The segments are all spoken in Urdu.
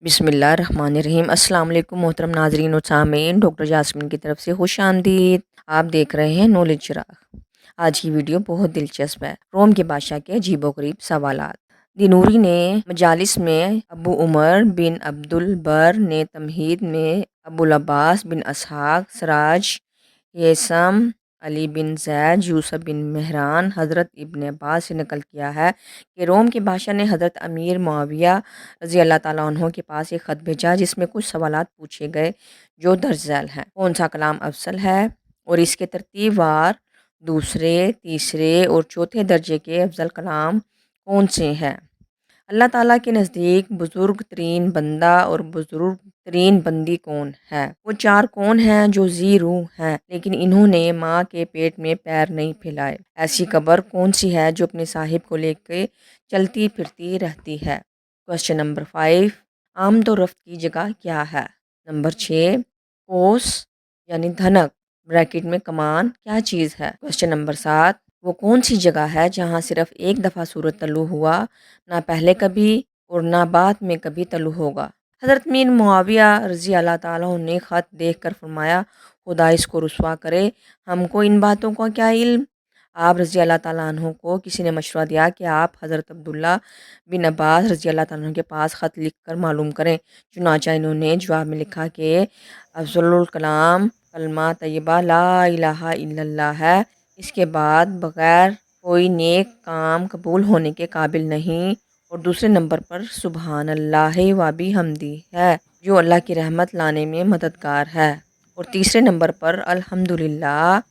بسم اللہ الرحمن الرحیم۔ السلام علیکم محترم ناظرین و سامعین، ڈاکٹر جاسمین کی طرف سے خوش آمدید۔ آپ دیکھ رہے ہیں نالج چراغ۔ آج کی ویڈیو بہت دلچسپ ہے۔ روم کے بادشاہ کے عجیب و غریب سوالات۔ دینوری نے مجالس میں ابو عمر بن عبد البر نے تمہید میں ابو العباس بن اسحاق، سراج ہیثم، علی بن زید، یوسف بن مہران، حضرت ابن عباس سے نقل کیا ہے کہ روم کے بادشاہ نے حضرت امیر معاویہ رضی اللہ تعالیٰ عنہ کے پاس ایک خط بھیجا جس میں کچھ سوالات پوچھے گئے جو درج ذیل ہیں۔ کون سا کلام افضل ہے اور اس کے ترتیب وار دوسرے، تیسرے اور چوتھے درجے کے افضل کلام کون سے ہیں؟ اللہ تعالیٰ کے نزدیک بزرگ ترین بندہ اور بزرگ ترین بندی کون ہے؟ وہ چار کون ہیں جو ذی روح ہیں لیکن انہوں نے ماں کے پیٹ میں پیر نہیں پھیلائے؟ ایسی قبر کون سی ہے جو اپنے صاحب کو لے کے چلتی پھرتی رہتی ہے؟ کوشچن نمبر 5، آمد و رفت کی جگہ کیا ہے؟ نمبر 6، کوس یعنی دھنک بریکٹ میں کمان کیا چیز ہے؟ کوشچن نمبر 7، وہ کون سی جگہ ہے جہاں صرف ایک دفعہ سورج طلوع ہوا، نہ پہلے کبھی اور نہ بعد میں کبھی طلوع ہوگا؟ حضرت امیر معاویہ رضی اللہ تعالیٰ عنہ نے خط دیکھ کر فرمایا، خدا اس کو رسوا کرے، ہم کو ان باتوں کا کیا علم؟ آپ رضی اللہ تعالیٰ عنہ کو کسی نے مشورہ دیا کہ آپ حضرت عبداللہ بن عباس رضی اللہ تعالیٰ عنہ کے پاس خط لکھ کر معلوم کریں۔ چنانچہ انہوں نے جواب میں لکھا کہ افضل الکلام کلمہ طیبہ لا الہ الا اللہ ہے، اس کے بعد بغیر کوئی نیک کام قبول ہونے کے قابل نہیں، اور دوسرے نمبر پر سبحان اللہ و بحمدہ ہے جو اللہ کی رحمت لانے میں مددگار ہے، اور تیسرے نمبر پر الحمدللہ،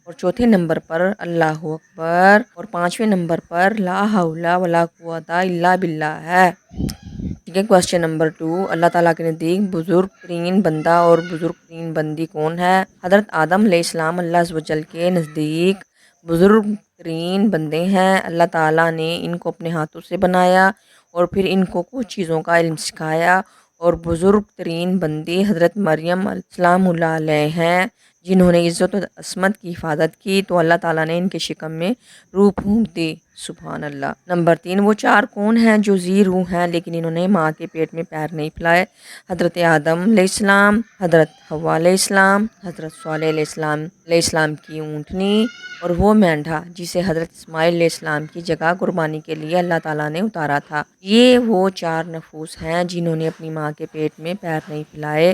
اور چوتھے نمبر پر اللہ اکبر، اور پانچویں نمبر پر لا حول ولا قوت الا باللہ ہے۔ ٹھیک ہے، کوشچن نمبر 2، اللہ تعالیٰ کے نزدیک بزرگ ترین بندہ اور بزرگ ترین بندی کون ہے؟ حضرت آدم علیہ السلام اللہ عز و جل کے نزدیک بزرگ ترین بندے ہیں۔ اللہ تعالیٰ نے ان کو اپنے ہاتھوں سے بنایا اور پھر ان کو کچھ چیزوں کا علم سکھایا، اور بزرگ ترین بندی حضرت مریم السلام اللہ علیہ ہیں جنہوں نے عزت و عصمت کی حفاظت کی، تو اللہ تعالیٰ نے ان کے شکم میں روح پھونک دی، سبحان اللہ۔ نمبر 3، وہ چار کون ہیں جو ذی روح ہیں لیکن انہوں نے ماں کے پیٹ میں پیر نہیں پھیلائے؟ حضرت آدم علیہ السلام، حضرت حوا علیہ السلام، حضرت صالح علیہ السلام کی اونٹنی، اور وہ مینڈھا جسے حضرت اسماعیل علیہ السلام کی جگہ قربانی کے لیے اللہ تعالیٰ نے اتارا تھا۔ یہ وہ چار نفوس ہیں جنہوں نے اپنی ماں کے پیٹ میں پیر نہیں پھیلائے۔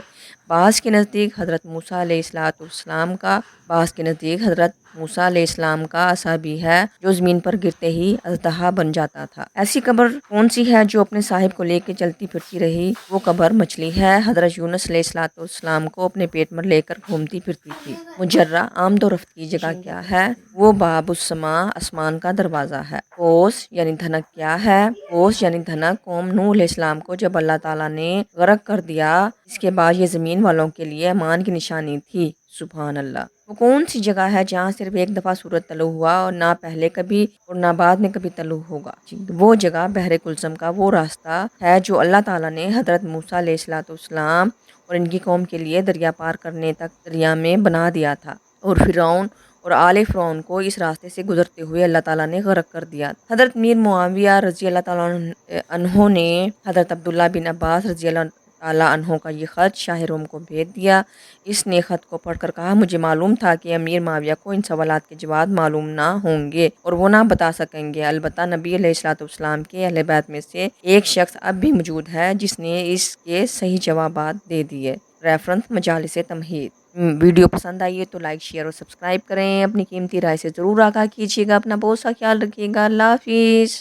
بعض کے نزدیک حضرت موسیٰ علیہ السلام کا، بعض کے نزدیک حضرت موسیٰ علیہ السلام کا عصا بھی ہے جو زمین پر گرتے ہی اژدہا بن جاتا تھا۔ ایسی قبر کون سی ہے جو اپنے صاحب کو لے کے چلتی پھرتی رہی؟ وہ قبر مچھلی ہے۔ حضرت یونس علیہ السلام کو اپنے پیٹ میں لے کر گھومتی پھرتی تھی۔ مجرہ آمد و رفت کی جگہ کیا ہے؟ وہ باب السماء آسمان کا دروازہ ہے۔ کوس یعنی دھنک کیا ہے؟ کوس یعنی دھنک قوم نوح علیہ السلام کو جب اللہ تعالیٰ نے غرق کر دیا، اس کے بعد یہ زمین والوں کے لیے امان کی نشانی تھی، سبحان اللہ۔ وہ کون سی جگہ ہے جہاں صرف ایک دفعہ سورج طلوع ہوا اور نہ پہلے کبھی اور نہ بعد میں کبھی طلوع ہوگا؟ وہ جگہ بحر کلثم کا وہ راستہ ہے جو اللہ تعالیٰ نے حضرت موسیٰ علیہ السلام اور ان کی قوم کے لیے دریا پار کرنے تک دریا میں بنا دیا تھا، اور فرعون اور آل فرعون کو اس راستے سے گزرتے ہوئے اللہ تعالیٰ نے غرق کر دیا۔ حضرت امیر معاویہ رضی اللہ تعالیٰ عنہ نے حضرت عبداللہ بن عباس رضی اللہ تعالیٰ عنہ کا یہ خط شاہ روم کو بھیج دیا۔ اس نے خط کو پڑھ کر کہا، مجھے معلوم تھا کہ امیر معاویہ کو ان سوالات کے جواب معلوم نہ ہوں گے اور وہ نہ بتا سکیں گے، البتہ نبی علیہ السلام کے اہل بیت میں سے ایک شخص اب بھی موجود ہے جس نے اس کے صحیح جوابات دے دیے۔ ریفرنس مجالس تمہید۔ ویڈیو پسند آئی ہے تو لائک، شیئر اور سبسکرائب کریں۔ اپنی قیمتی رائے سے ضرور آگاہ کیجیے گا۔ اپنا بہت سا خیال رکھیے گا۔ اللہ حافظ۔